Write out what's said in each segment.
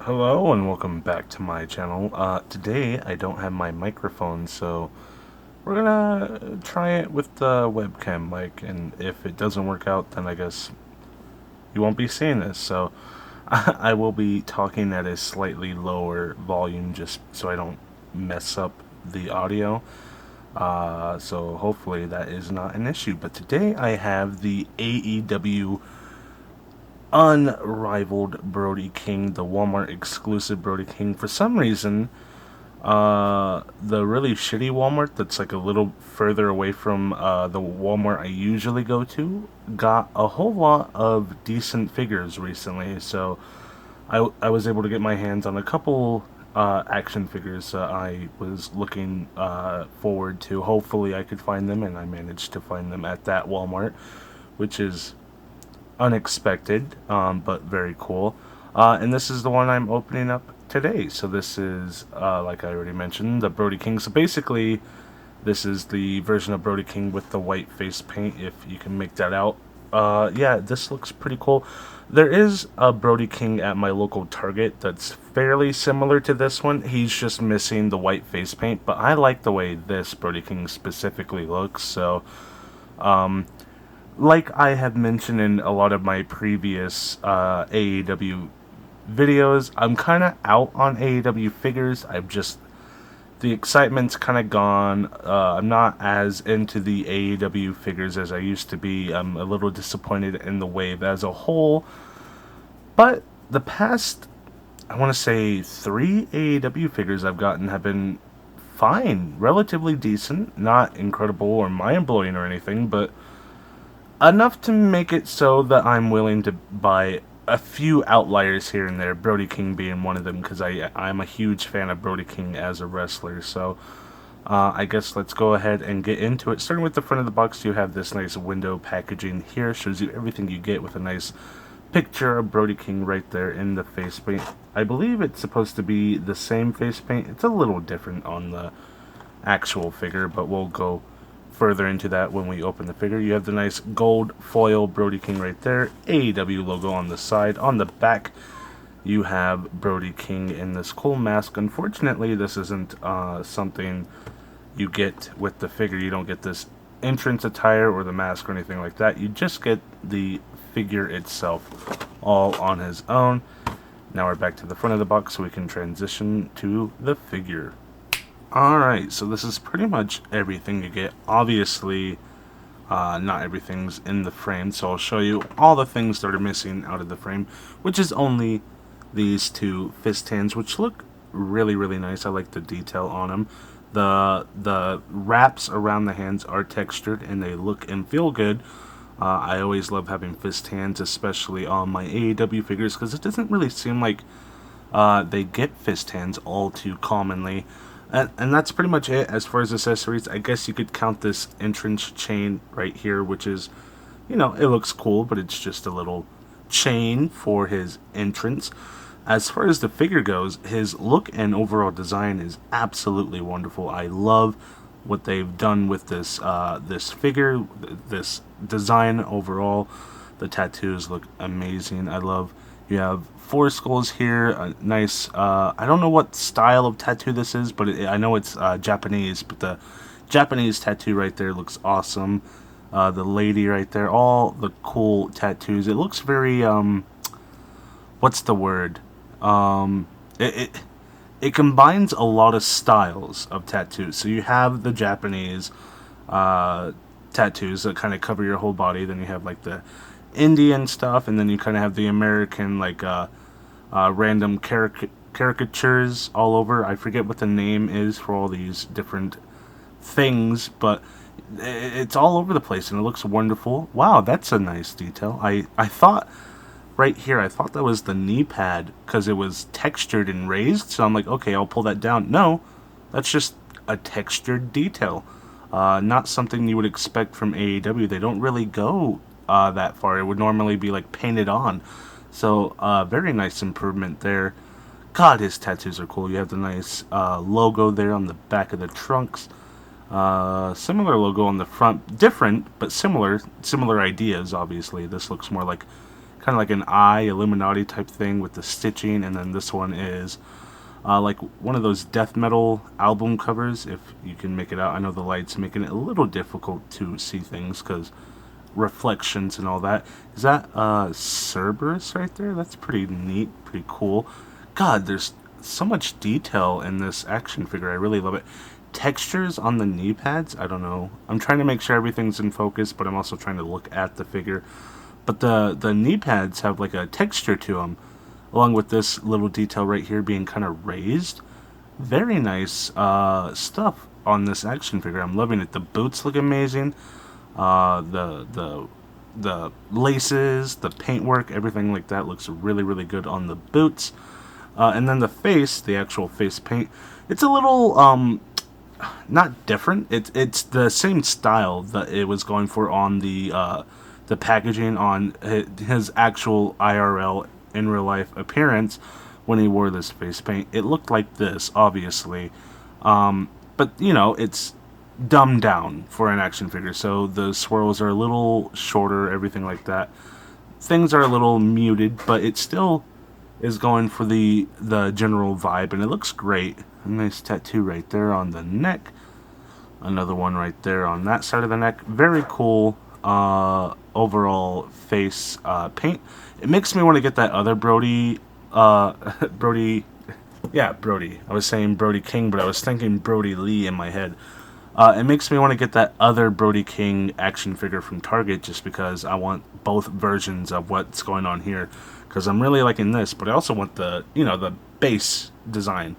Hello and welcome back to my channel. Today I don't have my microphone, so we're gonna try it with the webcam mic, and if it doesn't work out, then I guess you won't be seeing this. So I will be talking at a slightly lower volume just so I don't mess up the audio. So hopefully that is not an issue. But today I have the AEW unrivaled Brody King, the Walmart exclusive Brody King. For some reason, the really shitty Walmart that's like a little further away from the Walmart I usually go to got a whole lot of decent figures recently. So I was able to get my hands on a couple action figures I was looking forward to. Hopefully, I could find them, and I managed to find them at that Walmart, which is unexpected, but very cool. And this is the one I'm opening up today. So this is, like I already mentioned, the Brody King. So basically, this is the version of Brody King with the white face paint, if you can make that out. Yeah, this looks pretty cool. There is a Brody King at my local Target that's fairly similar to this one. He's just missing the white face paint, but I like the way this Brody King specifically looks. So, like I have mentioned in a lot of my previous AEW videos, I'm kind of out on AEW figures. The excitement's kind of gone. I'm not as into the AEW figures as I used to be. I'm a little disappointed in the wave as a whole. But the past, I want to say, 3 AEW figures I've gotten have been fine, relatively decent, not incredible or mind blowing or anything, but enough to make it so that I'm willing to buy a few outliers here and there, Brody King being one of them, because I'm a huge fan of Brody King as a wrestler. So I guess let's go ahead and get into it. Starting with the front of the box, you have this nice window packaging here. Shows you everything you get with a nice picture of Brody King right there in the face paint. I believe it's supposed to be the same face paint. It's a little different on the actual figure, but we'll go further into that when we open the figure. You have the nice gold foil Brody King right there, AEW logo on the side. On the back, you have Brody King in this cool mask. Unfortunately, this isn't something you get with the figure. You don't get this entrance attire or the mask or anything like that. You just get the figure itself all on his own. Now we're back to the front of the box so we can transition to the figure. Alright, so this is pretty much everything you get. Obviously, not everything's in the frame, so I'll show you all the things that are missing out of the frame, which is only these two fist hands, which look really, really nice. I like the detail on them. The wraps around the hands are textured, and they look and feel good. I always love having fist hands, especially on my AEW figures, because it doesn't really seem like they get fist hands all too commonly. And that's pretty much it as far as accessories. I guess you could count this entrance chain right here, which is, it looks cool, but it's just a little chain for his entrance. As far as the figure goes, his look and overall design is absolutely wonderful. I love what they've done with this figure, this design overall. The tattoos look amazing. You have 4 skulls here, a nice, I don't know what style of tattoo this is, but I know it's Japanese, but the Japanese tattoo right there looks awesome. The lady right there, all the cool tattoos. It looks very, what's the word? Um, it, it, it combines a lot of styles of tattoos. So you have the Japanese tattoos that kind of cover your whole body, then you have like the Indian stuff, and then you kind of have the American, like, random caricatures all over. I forget what the name is for all these different things, but it's all over the place, and it looks wonderful. Wow, that's a nice detail. I thought, right here, I thought that was the knee pad, because it was textured and raised, so I'm like, okay, I'll pull that down. No, that's just a textured detail. Not something you would expect from AEW. They don't really go that far. It would normally be like painted on. So very nice improvement there. God, his tattoos are cool. You have the nice logo there on the back of the trunks. Similar logo on the front. Different, but similar ideas, obviously. This looks more like kind of like an eye Illuminati type thing with the stitching, and then this one is like one of those death metal album covers, if you can make it out. I know the light's making it a little difficult to see things because reflections and all that. Is that Cerberus right there? That's pretty neat, pretty cool. God, there's so much detail in this action figure. I really love it. Textures on the knee pads, I don't know. I'm trying to make sure everything's in focus, but I'm also trying to look at the figure. But the knee pads have like a texture to them, along with this little detail right here being kind of raised. Very nice stuff on this action figure. I'm loving it. The boots look amazing. The laces, the paintwork, everything like that looks really, really good on the boots. And then the face, the actual face paint, it's a little not different. It's the same style that it was going for on the packaging on his actual IRL in real life appearance when he wore this face paint. It looked like this, obviously, but you know, it's dumbed down for an action figure, so the swirls are a little shorter, everything like that. Things are a little muted, but it still is going for the general vibe, and it looks great. A nice tattoo right there on the neck. Another one right there on that side of the neck. Very cool overall face paint. It makes me want to get that other Brody. Brody. Yeah, Brody. I was saying Brody King, but I was thinking Brody Lee in my head. It makes me want to get that other Brody King action figure from Target just because I want both versions of what's going on here. Because I'm really liking this, but I also want the, you know, the base design.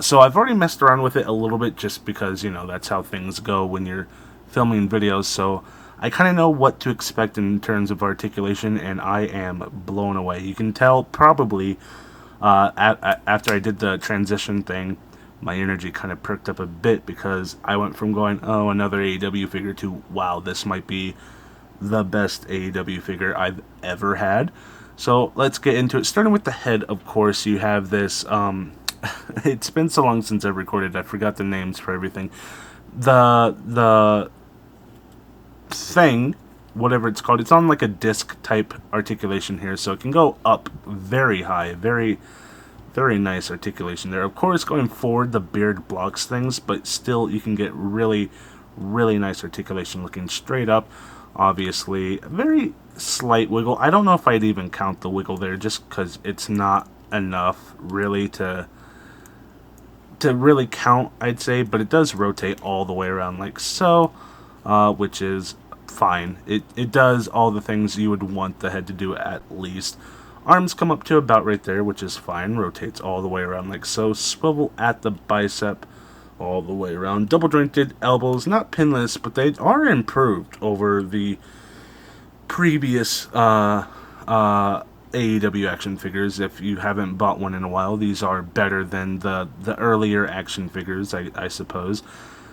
So I've already messed around with it a little bit just because, you know, that's how things go when you're filming videos. So I kind of know what to expect in terms of articulation, and I am blown away. You can tell probably after I did the transition thing, my energy kind of perked up a bit because I went from going, oh, another AEW figure, to, wow, this might be the best AEW figure I've ever had. So let's get into it. Starting with the head, of course, you have this, it's been so long since I've recorded, I forgot the names for everything. The thing, whatever it's called, it's on like a disc type articulation here, so it can go up very high, very nice articulation there. Of course, going forward, the beard blocks things, but still you can get really, really nice articulation looking straight up. Obviously, very slight wiggle. I don't know if I'd even count the wiggle there, just because it's not enough really to really count, I'd say, but it does rotate all the way around like so, which is fine. It does all the things you would want the head to do at least. Arms come up to about right there, which is fine. Rotates all the way around like so. Swivel at the bicep all the way around. Double jointed elbows, not pinless, but they are improved over the previous AEW action figures. If you haven't bought one in a while, these are better than the earlier action figures, I suppose.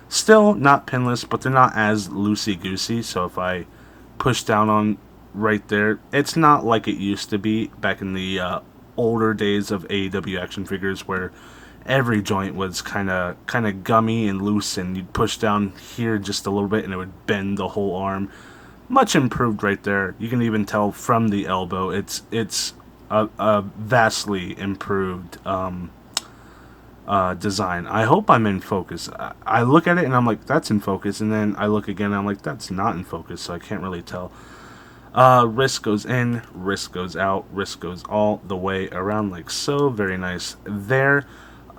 Still not pinless, but they're not as loosey-goosey, so if I push down on right there, it's not like it used to be back in the older days of AEW action figures where every joint was kind of gummy and loose, and you'd push down here just a little bit and it would bend the whole arm. Much improved right there. You can even tell from the elbow it's a vastly improved design. I hope I'm in focus. I look at it and I'm like, that's in focus, and then I look again and I'm like, that's not in focus, so I can't really tell. Wrist goes in, wrist goes out, wrist goes all the way around like so. Very nice there.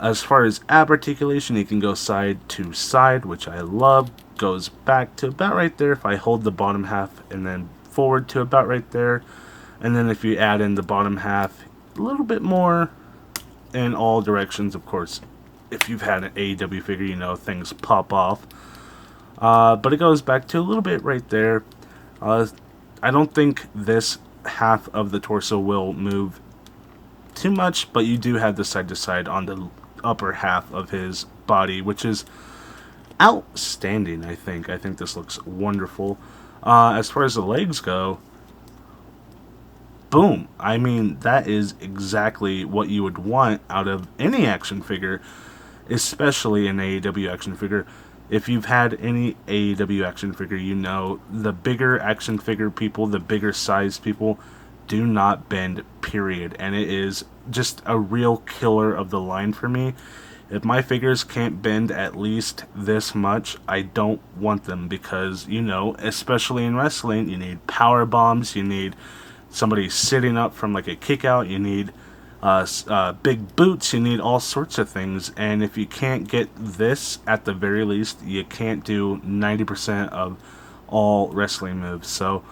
As far as ab articulation, you can go side to side, which I love. Goes back to about right there if I hold the bottom half, and then forward to about right there. And then if you add in the bottom half, a little bit more in all directions. Of course, if you've had an AEW figure, you know things pop off. But it goes back to a little bit right there. I don't think this half of the torso will move too much, but you do have the side to side on the upper half of his body, which is outstanding. I think this looks wonderful. As far as the legs go, boom. I mean, that is exactly what you would want out of any action figure, especially an AEW action figure. If you've had any AEW action figure, you know the bigger action figure people, the bigger size people, do not bend, period. And it is just a real killer of the line for me. If my figures can't bend at least this much, I don't want them because, especially in wrestling, you need power bombs, you need somebody sitting up from like a kick out, you need big boots, you need all sorts of things. And if you can't get this, at the very least, you can't do 90% of all wrestling moves. So,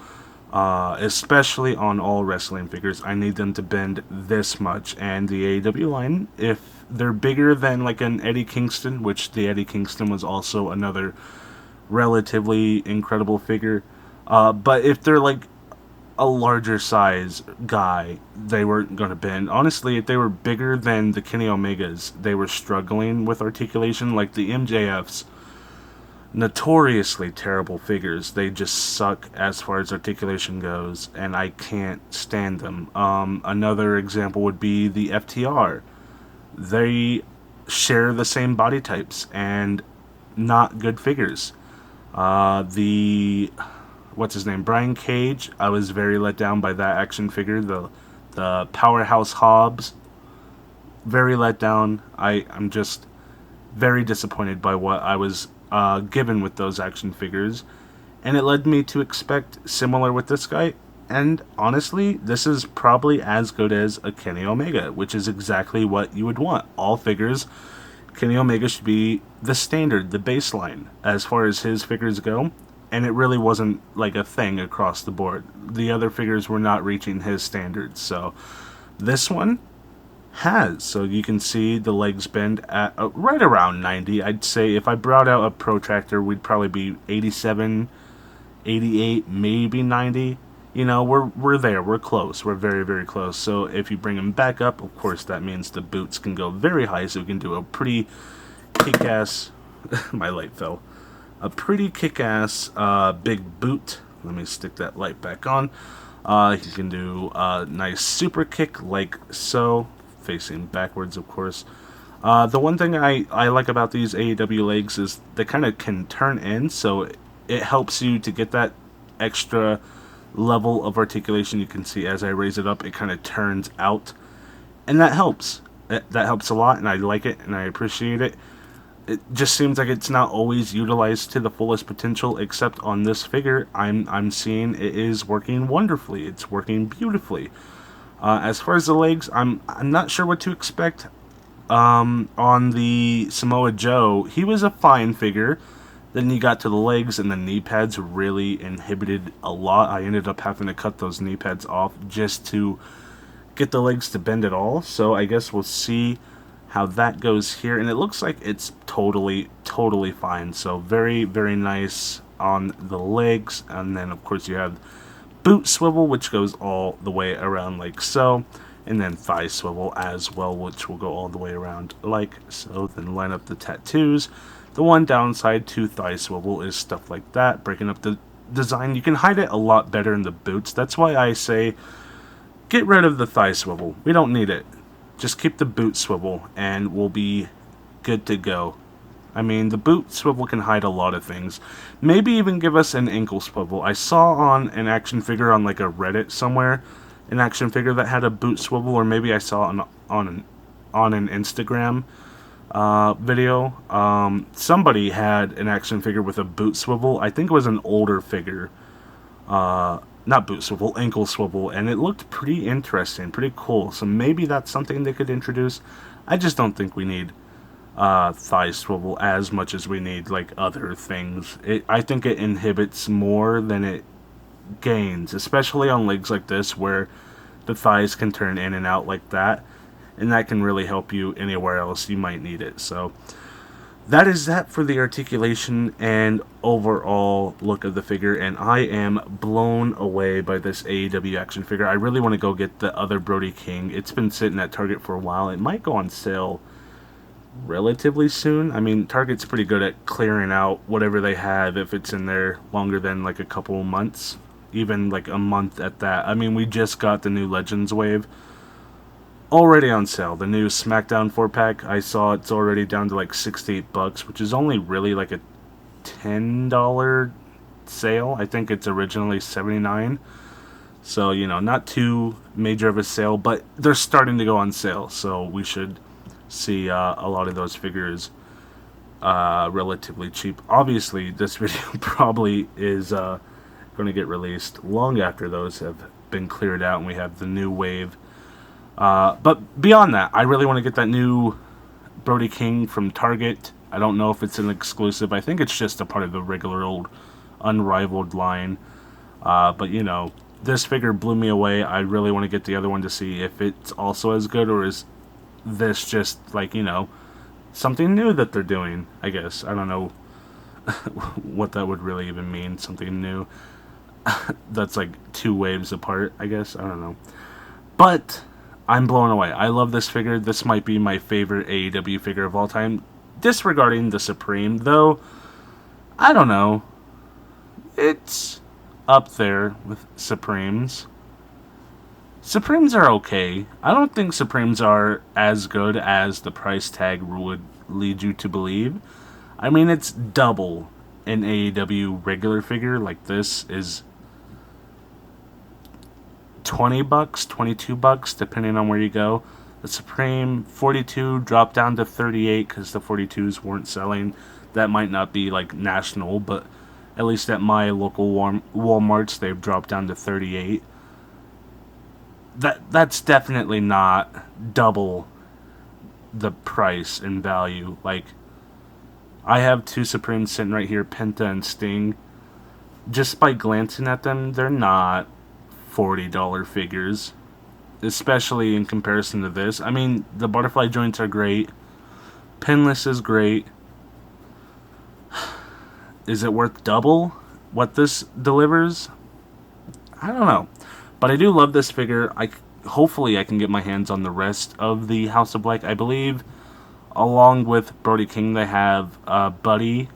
especially on all wrestling figures, I need them to bend this much. And the AEW line, if they're bigger than like an Eddie Kingston, which the Eddie Kingston was also another relatively incredible figure, but if they're like a larger size guy, they weren't going to bend. Honestly, if they were bigger than the Kenny Omegas, they were struggling with articulation. Like the MJFs, notoriously terrible figures. They just suck as far as articulation goes, and I can't stand them. Another example would be the FTR. They share the same body types and not good figures. What's his name? Brian Cage. I was very let down by that action figure. The Powerhouse Hobbs. Very let down. I'm just very disappointed by what I was given with those action figures, and it led me to expect similar with this guy. And honestly, this is probably as good as a Kenny Omega, which is exactly what you would want. All figures, Kenny Omega should be the standard, the baseline, as far as his figures go. And it really wasn't like a thing across the board. The other figures were not reaching his standards. So this one has. So you can see the legs bend at right around 90. I'd say if I brought out a protractor, we'd probably be 87, 88, maybe 90. We're there. We're close. We're very, very close. So if you bring them back up, of course, that means the boots can go very high. So we can do a pretty kick-ass... my light fell. A pretty kick-ass big boot. Let me stick that light back on. You can do a nice super kick like so. Facing backwards, of course. The one thing I like about these AEW legs is they kind of can turn in, so it helps you to get that extra level of articulation. You can see as I raise it up, it kind of turns out, and that helps. That helps a lot, and I like it, and I appreciate it. It just seems like it's not always utilized to the fullest potential, except on this figure. I'm seeing it is working wonderfully. It's working beautifully. As far as the legs, I'm not sure what to expect. On the Samoa Joe, he was a fine figure. Then you got to the legs, and the knee pads really inhibited a lot. I ended up having to cut those knee pads off just to get the legs to bend at all. So I guess we'll see how that goes here. And it looks like it's totally fine. So very, very nice on the legs. And then, of course, you have boot swivel, which goes all the way around like so. And then thigh swivel as well, which will go all the way around like so. Then line up the tattoos. The one downside to thigh swivel is stuff like that, breaking up the design. You can hide it a lot better in the boots. That's why I say get rid of the thigh swivel. We don't need it. Just keep the boot swivel and we'll be good to go. I mean, the boot swivel can hide a lot of things. Maybe even give us an ankle swivel. I saw on an action figure on like a Reddit somewhere, an action figure that had a boot swivel, or maybe I saw on an Instagram video. Somebody had an action figure with a boot swivel. I think it was an older figure. Not boot swivel, ankle swivel, and it looked pretty interesting, pretty cool. So maybe that's something they could introduce. I just don't think we need thigh swivel as much as we need like other things. I think it inhibits more than it gains, especially on legs like this where the thighs can turn in and out like that, and that can really help you anywhere else you might need it. So that is that for the articulation and overall look of the figure, and I am blown away by this AEW action figure. I really want to go get the other Brody King. It's been sitting at Target for a while. It might go on sale relatively soon. I mean, Target's pretty good at clearing out whatever they have if it's in there longer than like a couple months, even like a month at that. I mean, we just got the new Legends wave already on sale. The new SmackDown 4-pack, I saw it's already down to like $68, which is only really like a $10 sale. I think it's originally $79. So, not too major of a sale, but they're starting to go on sale. So we should see a lot of those figures relatively cheap. Obviously, this video probably is going to get released long after those have been cleared out and we have the new wave. But beyond that, I really want to get that new Brody King from Target. I don't know if it's an exclusive. I think it's just a part of the regular old Unrivaled line. But this figure blew me away. I really want to get the other one to see if it's also as good, or is this just like, something new that they're doing, I guess. I don't know what that would really even mean, something new. That's like 2 waves apart, I guess. I don't know. But I'm blown away. I love this figure. This might be my favorite AEW figure of all time. Disregarding the Supreme, though, I don't know. It's up there with Supremes. Supremes are okay. I don't think Supremes are as good as the price tag would lead you to believe. I mean, it's double an AEW regular figure. Like, this is $20, $22, depending on where you go. The Supreme 42 dropped down to 38 because the 42s weren't selling. That might not be like national, but at least at my local Walmarts, they've dropped down to 38. That's definitely not double the price and value. Like, I have 2 Supremes sitting right here, Penta and Sting. Just by glancing at them, they're not $40 figures, especially in comparison to this. I mean, the butterfly joints are great. Pinless is great. Is it worth double what this delivers? I don't know. But I do love this figure. Hopefully I can get my hands on the rest of the House of Black. I believe, along with Brody King, they have Buddy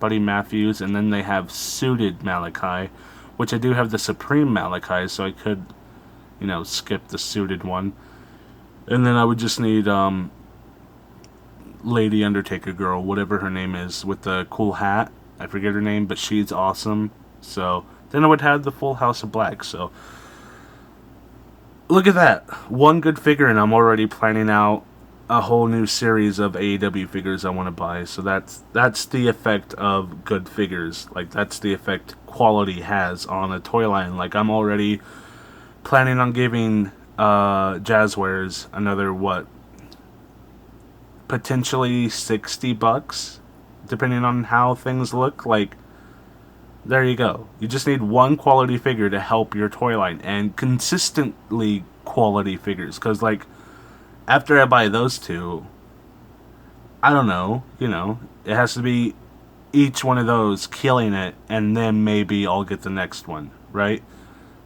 Matthews, and then they have Suited Malachi, which I do have the Supreme Malachi, so I could, skip the Suited one. And then I would just need Lady Undertaker Girl, whatever her name is, with the cool hat. I forget her name, but she's awesome. So then I would have the full House of Black. So look at that. One good figure, and I'm already planning out a whole new series of AEW figures I want to buy. So that's the effect of good figures. Like, that's the effect quality has on a toy line. Like, I'm already planning on giving Jazzwares another, potentially $60, depending on how things look. Like, there you go. You just need one quality figure to help your toy line, and consistently quality figures. Because, like, after I buy those 2, I don't know, it has to be each one of those killing it, and then maybe I'll get the next one, right?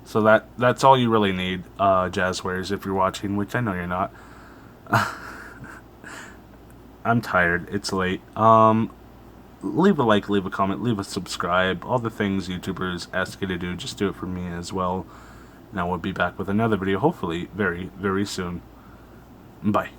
So that's all you really need, Jazzwares, if you're watching, which I know you're not. I'm tired. It's late. Leave a like, leave a comment, leave a subscribe. All the things YouTubers ask you to do, just do it for me as well. Now we'll be back with another video, hopefully very, very soon. Bye.